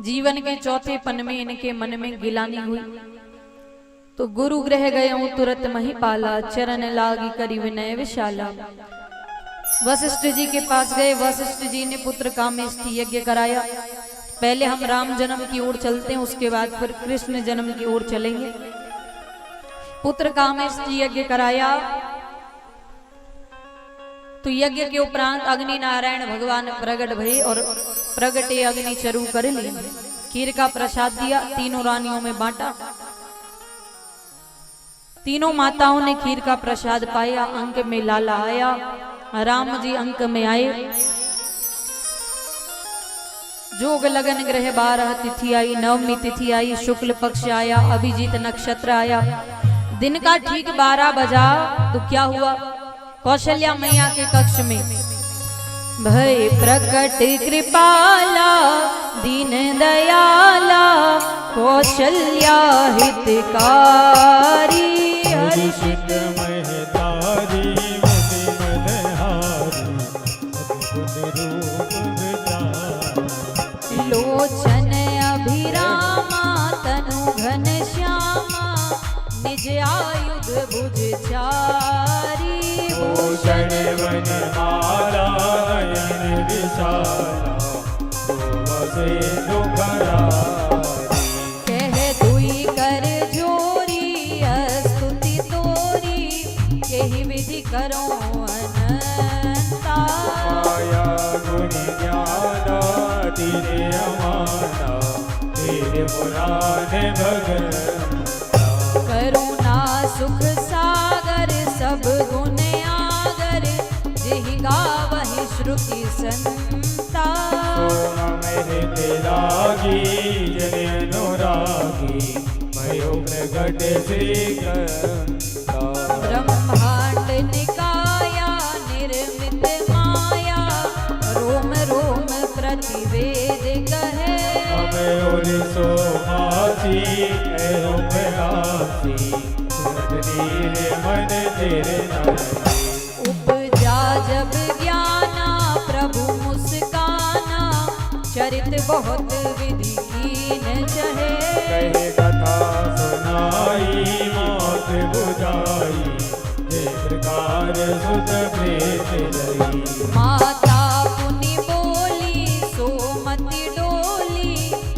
जीवन के चौथे पन में इनके मन में गिलानी हुई, तो गुरु ग्रह गए तुरंत महिपाला, चरण लागी करी विनय विशाला। वशिष्ठ जी के पास गए, वशिष्ठ जी ने पुत्र कामेष्टि यज्ञ कराया। पहले हम राम जन्म की ओर चलते हैं, उसके बाद फिर कृष्ण जन्म की ओर चलेंगे। पुत्र कामेष्टि यज्ञ कराया, तो यज्ञ के उपरांत अग्नि नारायण भगवान प्रगट भये और प्रगटे अग्नि चरु कर ली। खीर का प्रसाद दिया, तीनों रानियों में बांटा। तीनों माताओं ने खीर का प्रसाद पाया। अंक में लाला आया, राम जी अंक में आए। जोग लगन ग्रह 12 तिथि आई, नवमी तिथि आई, शुक्ल पक्ष आया, अभिजीत नक्षत्र आया। दिन का ठीक 12 बजा तो क्या हुआ, कौशल्या मैया के कक्ष में भय प्रकट कृपाला, दीन दयाला, कौशल्या हितकारी, हर्षित महतारी मुनि मनहारी, अद्भुत रूप विचारी। लोचन अभिरामा, तनु घन श्यामा, निज आयुध भुज चारी। भूषण वनमाला, नयन विशाला, शोभसे दुखरारी। कह दुई कर जोरी, स्तुति तोरी, यही विधि करो अनंता। माया गुण ज्ञाना, तेरे अमाना, तेरे पुराण भगवंता। करुणा सुख सागर, सब गुण आगर, जेहि गावहि श्रुति संता। मेरे लागी जन अनुरागी, मयो प्रगट श्रीकंता। ब्रह्मांड निकाया, निर्मित माया, रोम रोम प्रतिवेद कहे। हमें और सोमासी एरोपरासी, सुनती मन तेरे नाम। उपजा जब ज्ञाना, प्रभु मुस्काना, चरित बहुत विधि कीन चहे। कहे कथा सुनाई, मौत बुझाई, हे प्रकार सुत प्रेत लई। माता पुनि बोली, सोमति डोली,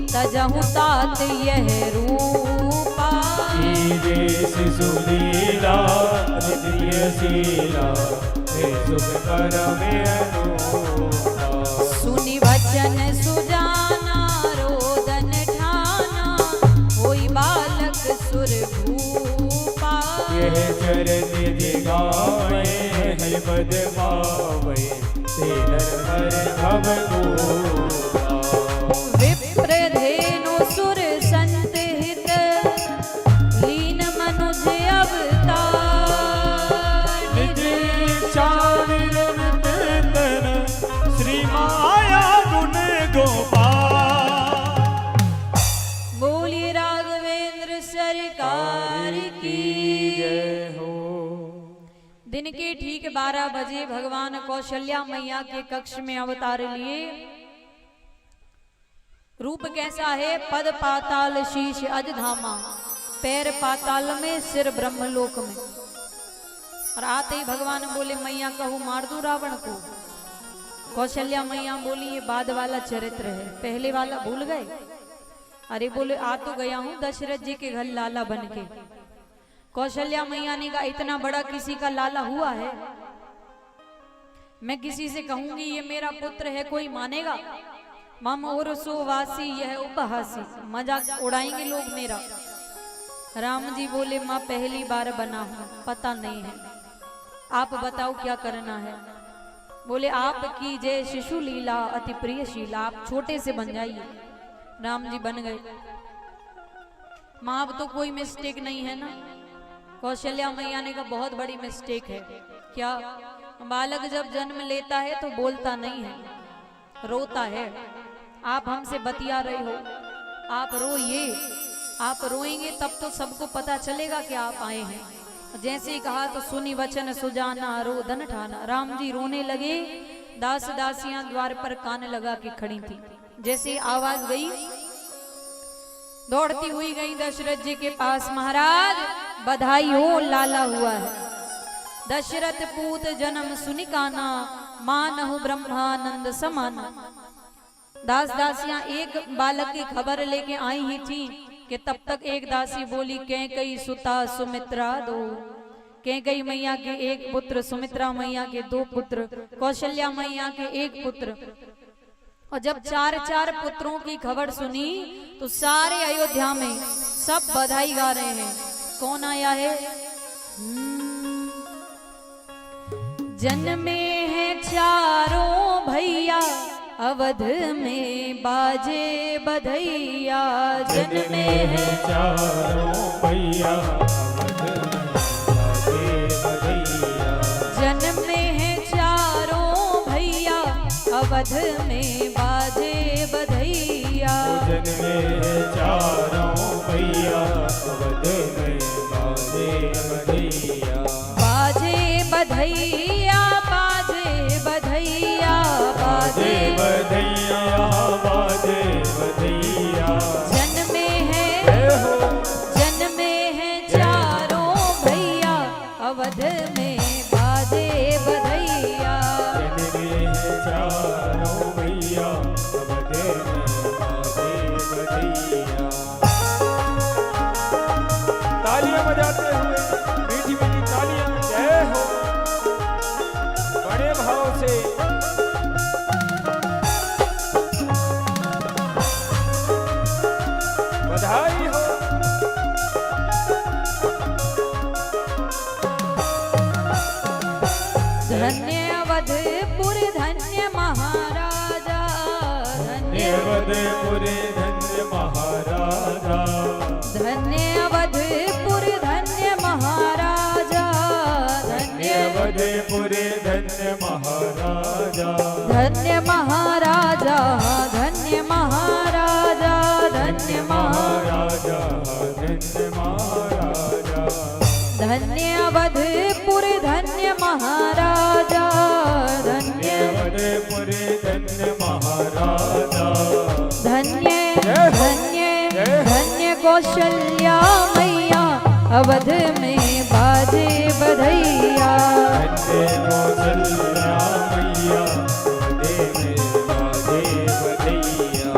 तजहु तात यह रूपा। कीजे शिशु लीला, नित्य शीला, हे सुख कर में अनुपा। सुनि वचन सुजाना, रोदन ठाना, होई बालक सुर भूपा। यह चरण दिगावे, है पद पावे, ते नर हर भव गोपा। विप्र धेनु सुर संत हित, लीन मनुज अवतार। निज इच्छा विरमित तन, श्री माया गुण गोपाल। बोलिए राघवेंद्र सरकार की जय हो। दिन के ठीक 12 बजे भगवान कौशल्या मैया के कक्ष में अवतार लिए। रूप कैसा है, पद पाताल शीश अजधामा, पैर पाताल में सिर ब्रह्मलोक में। और आते ही भगवान बोले मैया कहूँ मार दूं रावण को। कौशल्या मैया बोली ये बाद वाला चरित्र है, पहले वाला भूल गए। अरे बोले आ तो गया हूँ दशरथ जी के घर लाला बन के। कौशल्या मैया ने कहा इतना बड़ा किसी का लाला हुआ है, मैं किसी से कहूंगी ये मेरा पुत्र है, कोई मानेगा? मम और सुवासी यह उपहासी, मजाक उड़ाएंगे लोग मेरा। राम जी बोले माँ पहली बार बना हूं, पता नहीं है, आप बताओ क्या करना है। बोले आपकी जय शिशु लीला अति प्रिय शीला, आप छोटे से बन जाइए। राम जी बन गए। माँ अब तो कोई मिस्टेक नहीं है ना। कौशल्या मैया ने कहा बहुत बड़ी मिस्टेक है। क्या? बालक जब जन्म लेता है तो बोलता नहीं है, रोता है। आप हमसे बतिया रहे हो, आप रोइए, आप रोएंगे तब तो सबको पता चलेगा कि आप आए हैं। जैसे ही कहा तो सुनी वचन सुजाना रोदन ठाना। राम जी रोने लगे। दास दासियां द्वार पर कान लगा के खड़ी थी। जैसे आवाज गई दौड़ती हुई गई दशरथ जी के पास, महाराज बधाई हो, लाला हुआ है। दशरथ पूत जन्म सुनिकाना, मानहु ब्रह्मानंद समाना। दास दासियां एक बालक की खबर लेके आई ही थी कि तब तक एक दासी बोली, कैकेयी सुता सुमित्रा दो। कैकेयी मैया के एक पुत्र, सुमित्रा मैया के दो पुत्र, कौशल्या मैया के एक पुत्र। और जब चार चार पुत्रों की खबर सुनी तो सारे अयोध्या में सब बधाई गा रहे हैं। कौन आया है? जन्मे हैं चारों भैया, अवध में बाजे बधैया। जन्मे हैं चारों भैया, जन्मे हैं चारों भैया, अवध में बाजे बधैया। जन्मे हैं चारों भैया, अवध में बाजे बधैया। बाजे बधैया, बाजे बधैया, बाजे बधैया, बाजे बधैया। जन्मे हैं चारों भैया, अवध में बाजे बधैया। जन्मे हैं चारों भैया, अवध में बाजे बधैया। तालियां बजाते हुए, मीठी मीठी तालियां, जय हो। बड़े भाव से बधाई हो। धन्य अवधपुर धन्य महाराजा, धन्य अवधपुर धन्य महाराजा। धन्य अवधपुर धन्य महाराजा, धन्य अवधपुर धन्य महाराजा। धन्य महाराजा, धन्य महाराजा, धन्य महाराजा, धन्य महाराजा। धन्य अवधपुर धन्य महाराजा, धन्य अवधपुर धन्य महाराजा। धन्य धन्य धन्य कौशल्या मैया, अवध में बाजे बधैया। धन्य कौशल्या मैया, अवध में बाजे बधैया।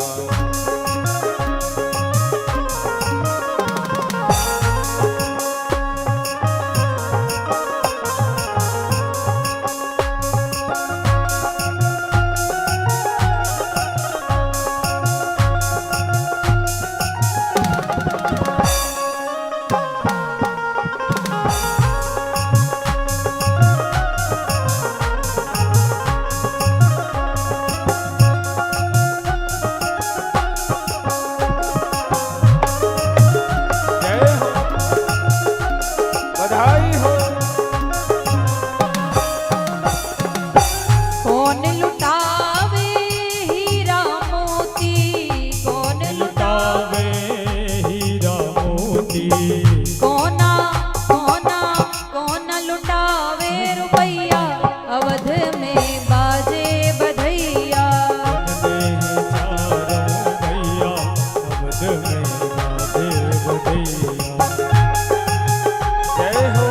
बधाई हो। कौन लुटावे हीरा मोती, कौन लुटावे हीरा मोती। कोना कोना कोना लुटावे रुपैया, अवध में बाजे बधैया। जय हो।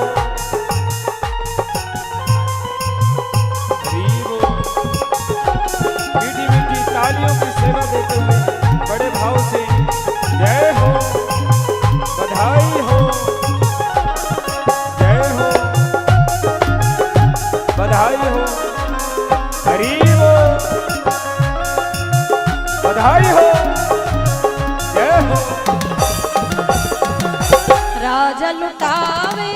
मीठी मीठी तालियों की सेवा देते हुए बड़े भाव से जय हो। बधाई हो। जय हो। बधाई हो। हरि हो। बधाई हो। जय हो। राजा लुटावे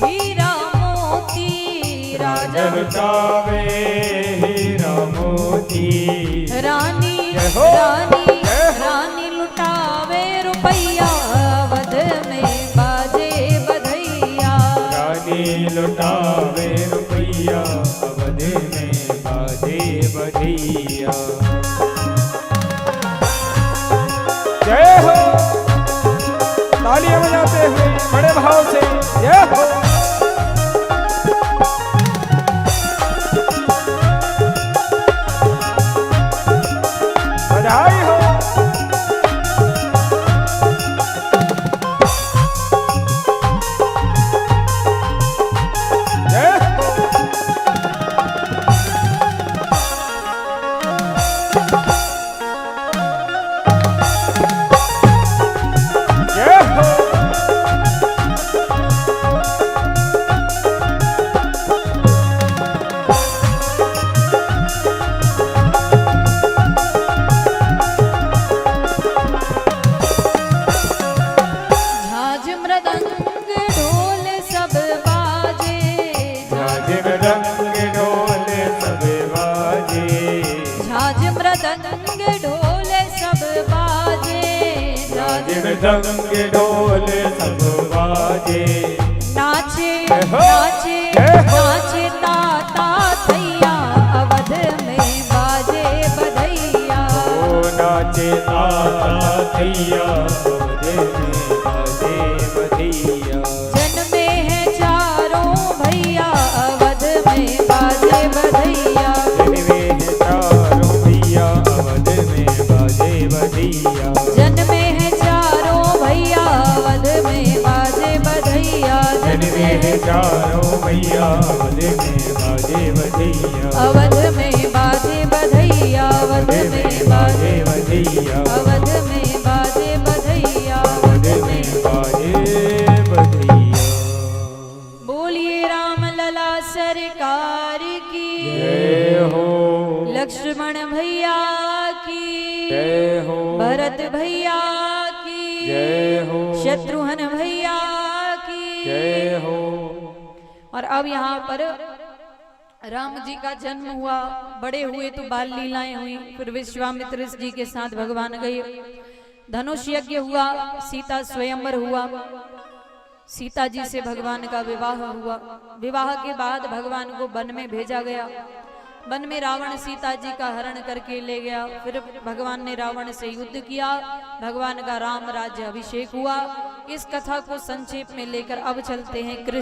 हीरा मोती, राजा लुटावे हीरा मोती। रानी जय हो। रानी जय हो। रानी लुटावे रुपैया, अवध में बाजे बधैया। रानी लुटावे रुपैया, अवध में बाजे बधैया। जय हो। तालियां बजाते हुए बड़े भाव से जय हो। बधाई हो। मृदंग ढोल सब बाजे, बाजे मृदंग ढोल सब बाजे, नाचे नाचे नाचे ताता थैया, अवध में बाजे बधैया। ओ नाचे ताता थैया, अवध में बाजे बधैया। जन्मे हैं चारों भैया, अवध में बाजे बधैया। जन्मे हैं चारों भैया, अवध में बाजे बधैया। जन्मे हैं चारों भैया, अवध में बाजे बधैया। जन्मे हैं चारों भैया, अवध में बाजे बधैया। अवध में बाजे बधैया, अवध में बाजे बधैया, अवध में बाजे बधैया, अवध में बाजे बधैया। बोलिए राम लला सरकार की, जय हो, लक्ष्मण भैया की, जय हो, भरत भैया की, जय हो, शत्रुघ्न भैया की। जय हो। और अब यहाँ पर राम जी का जन्म हुआ, बड़े हुए तो बाल लीलाएं हुई, फिर विश्वामित्र जी के साथ भगवान गए, धनुष यज्ञ हुआ, सीता स्वयंवर हुआ, सीता जी से भगवान का विवाह हुआ। विवाह के बाद भगवान को वन में भेजा गया, वन में रावण सीता जी का हरण करके ले गया, फिर भगवान ने रावण से युद्ध किया, भगवान का राम राज्य अभिषेक हुआ। इस कथा को संक्षेप में लेकर अब चलते हैं कृष्ण